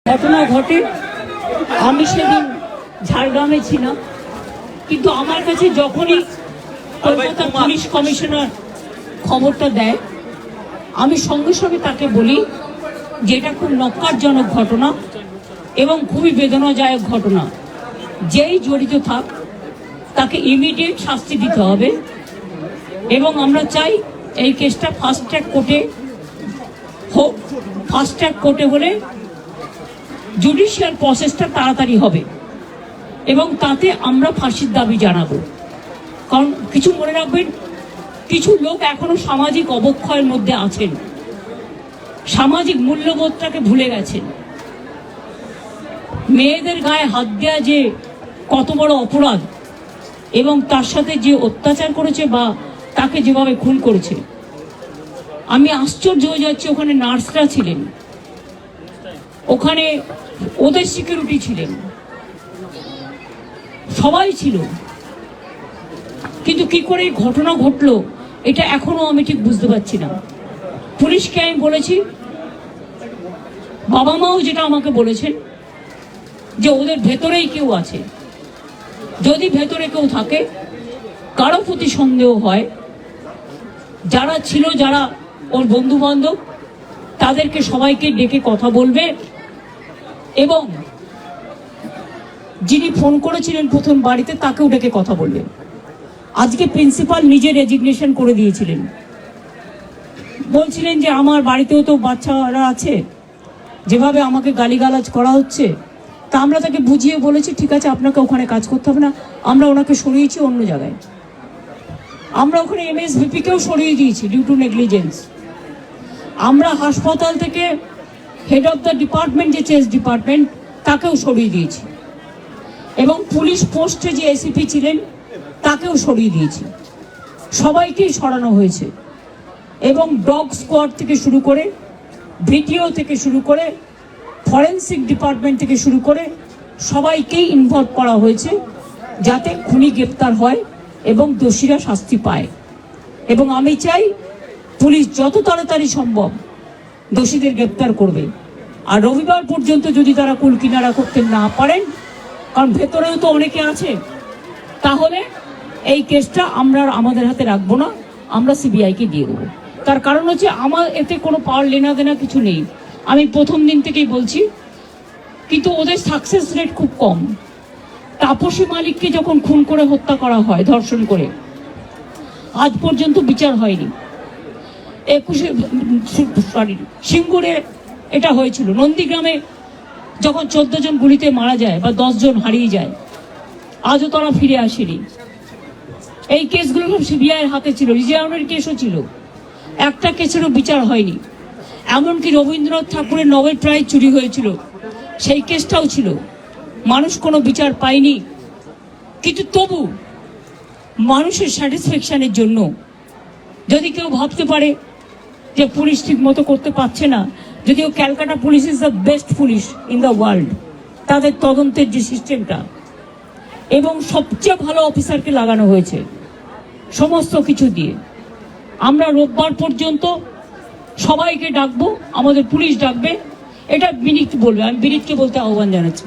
ঘটনা ঘটে। আমি সেদিন ঝাড়গ্রামে ছিলাম, কিন্তু আমার কাছে যখনই কলকাতা পুলিশ কমিশনার খবরটা দেয়, আমি সঙ্গে সঙ্গে তাকে বলি যে এটা খুব নক্কারজনক ঘটনা এবং খুবই বেদনাদায়ক ঘটনা। যেই জড়িত থাক তাকে ইমিডিয়েট শাস্তি দিতে হবে এবং আমরা চাই এই কেসটা ফাস্ট ট্র্যাক কোর্টে হোক। ফাস্ট ট্র্যাক কোর্টে হলে জুডিশিয়াল প্রসেসটা তাড়াতাড়ি হবে এবং তাতে আমরা ফাঁসির দাবি জানাবো। কারণ কিছু মনে রাখবেন, কিছু লোক এখনো সামাজিক অবক্ষয়ের মধ্যে আছেন, সামাজিক মূল্যবোধটাকে ভুলে গেছেন। মেয়েদের গায়ে হাত দেওয়া যে কত বড় অপরাধ এবং তার সাথে যে অত্যাচার করেছে বা তাকে যেভাবে খুন করেছে, আমি আশ্চর্য হয়ে যাচ্ছি। ওখানে নার্সরা ছিলেন, ওখানে ওদের সিকিউরিটি ছিলেন, সবাই ছিল, কিন্তু কি করে ঘটনা ঘটলো এটা এখনো আমি ঠিক বুঝতে পারছি না। পুলিশকে আমি বলেছি, বাবা মাও যেটা আমাকে বলেছেন যে ওদের ভেতরেই কেউ আছে। যদি ভেতরে কেউ থাকে, কারো প্রতি সন্দেহ হয়, যারা ছিল, যারা ওর বন্ধু বান্ধব, তাদেরকে সবাইকে ডেকে কথা বলবে এবং যিনি ফোন করেছিলেন প্রথম বাড়িতে তাকেও ডেকে কথা বলবেন। আজকে প্রিন্সিপাল নিজে রেজিগনেশন করে দিয়েছিলেন, বলছিলেন যে আমার বাড়িতেও তো বাচ্চারা আছে, যেভাবে আমাকে গালিগালাজ করা হচ্ছে। তা আমরা তাকে বুঝিয়ে বলেছি, ঠিক আছে আপনাকে ওখানে কাজ করতে হবে না, আমরা ওনাকে সরিয়েছি অন্য জায়গায়। আমরা ওখানে MSVPকেও সরিয়ে দিয়েছি ডিউ টু নেগলিজেন্স। আমরা হাসপাতাল থেকে হেড অফ দ্য ডিপার্টমেন্ট, যে চেস ডিপার্টমেন্ট, তাকেও সরিয়ে দিয়েছি এবং পুলিশ পোস্টে যে ACP ছিলেন তাকেও সরিয়ে দিয়েছি। সবাইকেই সরানো হয়েছে এবং ডগ স্কোয়াড থেকে শুরু করে, ভিডিও থেকে শুরু করে, ফরেন্সিক ডিপার্টমেন্ট থেকে শুরু করে সবাইকেই ইনভলভ করা হয়েছে যাতে খুনি গ্রেপ্তার হয় এবং দোষীরা শাস্তি পায়। এবং আমি চাই পুলিশ যত তাড়াতাড়ি সম্ভব দোষীদের গ্রেপ্তার করবে। আর রবিবার পর্যন্ত যদি তারা কুল কিনারা করতে না পারেন, কারণ ভেতরেও তো অনেকে আছে, তাহলে এই কেসটা আমরা আমাদের হাতে রাখবো না, আমরা CBI-কে দিয়ে দেবো। তার কারণ হচ্ছে আমার এতে কোনো পাওয়ার লেনা দেনা কিছু নেই, আমি প্রথম দিন থেকেই বলছি। কিন্তু ওদের সাকসেস রেট খুব কম। তাপসী মালিককে যখন খুন করে হত্যা করা হয়, ধর্ষণ করে, আজ পর্যন্ত বিচার হয়নি। সিঙ্গুরে এটা হয়েছিল, নন্দীগ্রামে যখন 14 জন গুলিতে মারা যায় বা 10 জন হারিয়ে যায়, আজও তারা ফিরে আসেনি। এই কেসগুলো সব CBI-এর হাতে ছিল, রিজার্ভের কেসও ছিল, একটা কেসেরও বিচার হয়নি। এমনকি রবীন্দ্রনাথ ঠাকুরের নোবেল প্রাইজ চুরি হয়েছিল, সেই কেসটাও ছিল, মানুষ কোনো বিচার পায়নি। কিন্তু তবু মানুষের স্যাটিসফ্যাকশনের জন্য যদি কেউ ভাবতে পারে যে পুলিশ ঠিক মতো করতে পারছে না, যদিও Calcutta police is the best police in the world, তাদের তদন্তের যে সিস্টেমটা এবং সবচেয়ে ভালো অফিসারকে লাগানো হয়েছে সমস্ত কিছু দিয়ে। আমরা রোববার পর্যন্ত সবাইকে ডাকবো, আমাদের পুলিশ ডাকবে, এটা বিনীত বলবে, আমি বিনীতকে বলতে আহ্বান জানাচ্ছি।